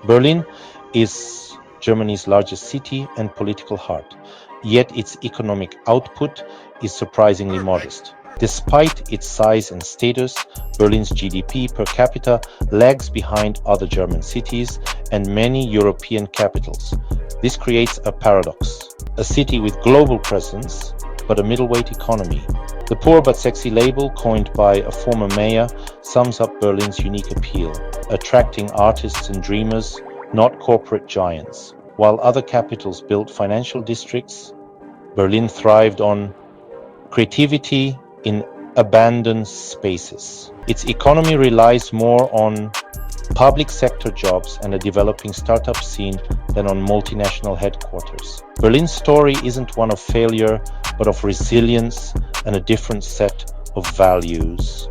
Berlin is Germany's largest city and political heart, yet its economic output is surprisingly modest. Despite its size and status, Berlin's GDP per capita lags behind other German cities and many European capitals. This creates a paradox: a city with global presence, but a middleweight economy. The poor but sexy label, coined by a former mayor, sums up Berlin's unique appeal, attracting artists and dreamers, not corporate giants. While other capitals built financial districts, Berlin thrived on creativity in abandoned spaces. Its economy relies more on public sector jobs and a developing startup scene than on multinational headquarters. Berlin's story isn't one of failure, but of resilience and a different set of values: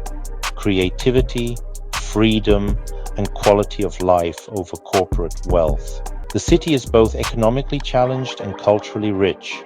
creativity, freedom, and quality of life over corporate wealth. The city is both economically challenged and culturally rich,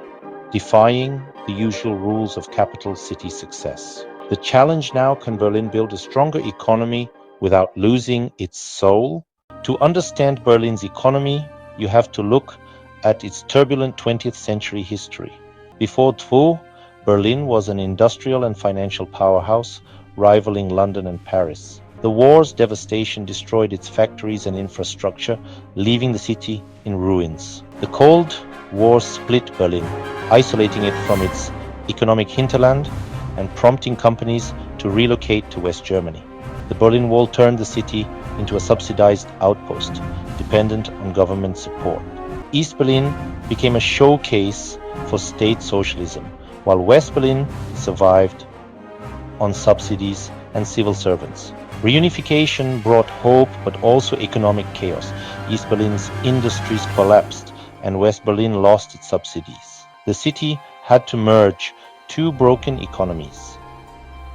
defying the usual rules of capital city success. The challenge now: can Berlin build a stronger economy without losing its soul? To understand Berlin's economy, you have to look at its turbulent 20th century history. Before Dvo, Berlin was an industrial and financial powerhouse, rivaling London and Paris. The war's devastation destroyed its factories and infrastructure, leaving the city in ruins. The Cold War split Berlin, isolating it from its economic hinterland and prompting companies to relocate to West Germany. The Berlin Wall turned the city into a subsidized outpost, dependent on government support. East Berlin became a showcase for state socialism, while West Berlin survived on subsidies and civil servants. Reunification brought hope but also economic chaos. East Berlin's industries collapsed and West Berlin lost its subsidies. The city had to merge two broken economies,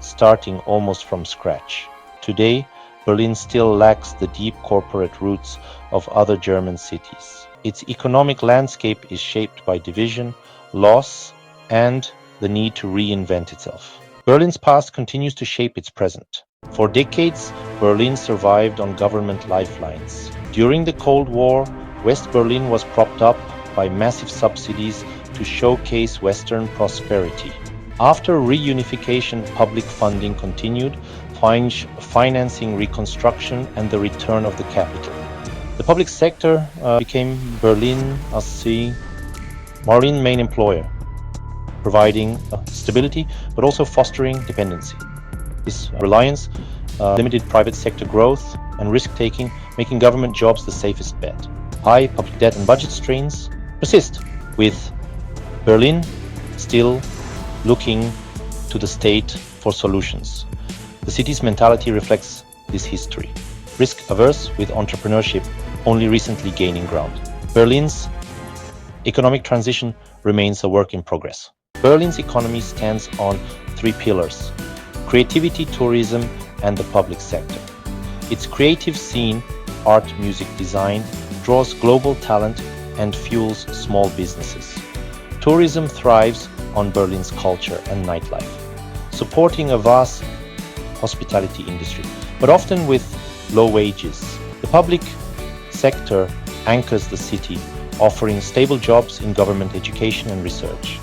starting almost from scratch. Today, Berlin still lacks the deep corporate roots of other German cities. Its economic landscape is shaped by division, loss, and the need to reinvent itself. Berlin's past continues to shape its present. For decades, Berlin survived on government lifelines. During the Cold War, West Berlin was propped up by massive subsidies to showcase Western prosperity. After reunification, public funding continued, financing reconstruction and the return of the capital. The public sector became Berlin's main employer, providing stability but also fostering dependency. This reliance limited private sector growth and risk-taking, making government jobs the safest bet. High public debt and budget strains persist, with Berlin still looking to the state for solutions. The city's mentality reflects this history, risk-averse with entrepreneurship only recently gaining ground. Berlin's economic transition remains a work in progress. Berlin's economy stands on three pillars: creativity, tourism, and the public sector. Its creative scene, art, music, design, draws global talent and fuels small businesses. Tourism thrives on Berlin's culture and nightlife, supporting a vast hospitality industry, but often with low wages. The public sector anchors the city, offering stable jobs in government, education, and research.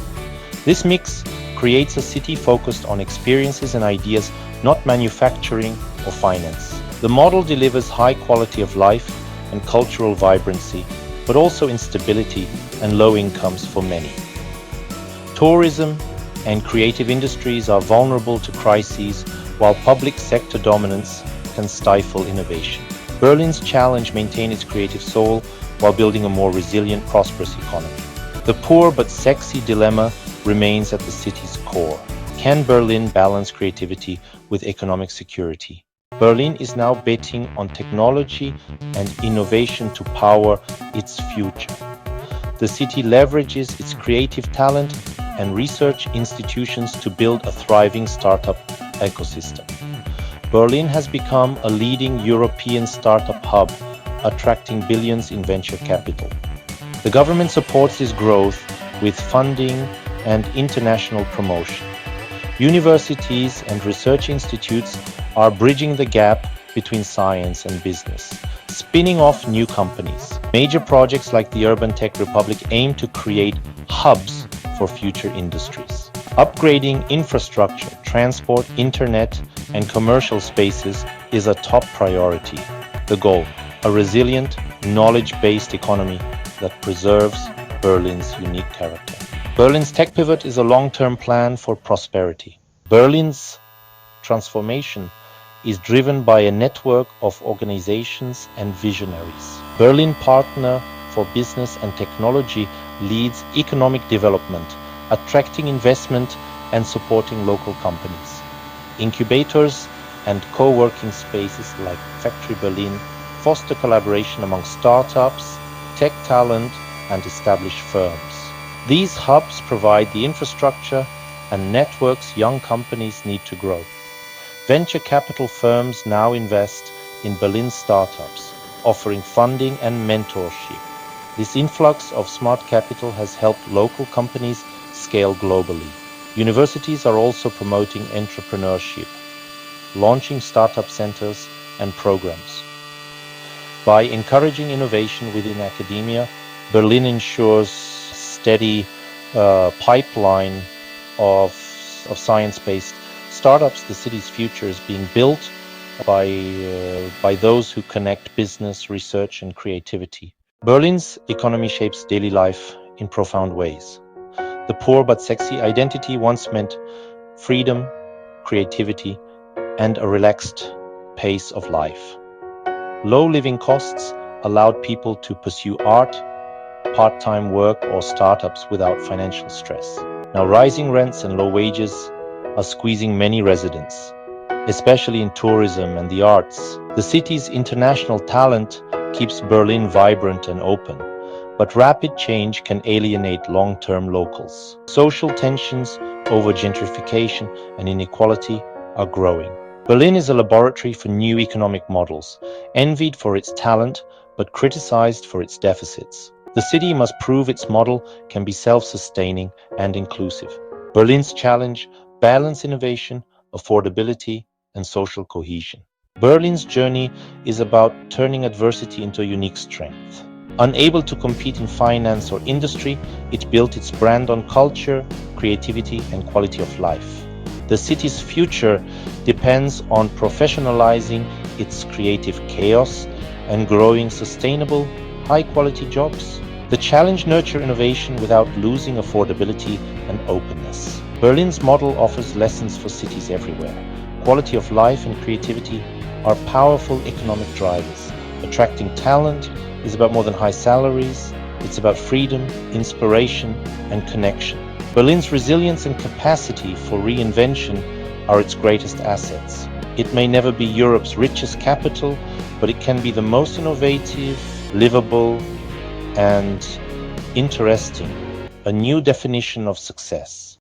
This mix creates a city focused on experiences and ideas, not manufacturing or finance. The model delivers high quality of life and cultural vibrancy, but also instability and low incomes for many. Tourism and creative industries are vulnerable to crises, while public sector dominance can stifle innovation. Berlin's challenge: maintain its creative soul while building a more resilient, prosperous economy. The poor but sexy dilemma remains at the city's core. Can Berlin balance creativity with economic security? Berlin is now betting on technology and innovation to power its future. The city leverages its creative talent and research institutions to build a thriving startup ecosystem. Berlin has become a leading European startup hub, attracting billions in venture capital. The government supports this growth with funding and international promotion. Universities and research institutes are bridging the gap between science and business. Spinning off new companies. Major projects like the Urban Tech Republic aim to create hubs for future industries. Upgrading infrastructure, transport, internet, and commercial spaces is a top priority. The goal, a resilient, knowledge-based economy that preserves Berlin's unique character. Berlin's tech pivot is a long-term plan for prosperity. Berlin's transformation is driven by a network of organizations and visionaries. Berlin Partner for Business and Technology leads economic development, attracting investment and supporting local companies. Incubators and co-working spaces like Factory Berlin foster collaboration among startups, tech talent, and established firms. These hubs provide the infrastructure and networks young companies need to grow. Venture capital firms now invest in Berlin startups, offering funding and mentorship. This influx of smart capital has helped local companies scale globally. Universities are also promoting entrepreneurship, launching startup centers and programs. By encouraging innovation within academia, Berlin ensures steady pipeline of science-based startups. The city's future is being built by those who connect business, research, and creativity. Berlin's economy shapes daily life in profound ways. The poor but sexy identity once meant freedom, creativity, and a relaxed pace of life. Low living costs allowed people to pursue art, part-time work, or startups without financial stress. Now, rising rents and low wages are squeezing many residents, especially in tourism and the arts. The city's international talent keeps Berlin vibrant and open, but rapid change can alienate long-term locals. Social tensions over gentrification and inequality are growing. Berlin is a laboratory for new economic models, envied for its talent, but criticized for its deficits. The city must prove its model can be self-sustaining and inclusive. Berlin's challenge: balance innovation, affordability, and social cohesion. Berlin's journey is about turning adversity into a unique strength. Unable to compete in finance or industry, it built its brand on culture, creativity, and quality of life. The city's future depends on professionalizing its creative chaos and growing sustainable, high-quality jobs. The challenge: nurture innovation without losing affordability and openness. Berlin's model offers lessons for cities everywhere. Quality of life and creativity are powerful economic drivers. Attracting talent is about more than high salaries. It's about freedom, inspiration, and connection. Berlin's resilience and capacity for reinvention are its greatest assets. It may never be Europe's richest capital, but it can be the most innovative, livable, and interesting, a new definition of success.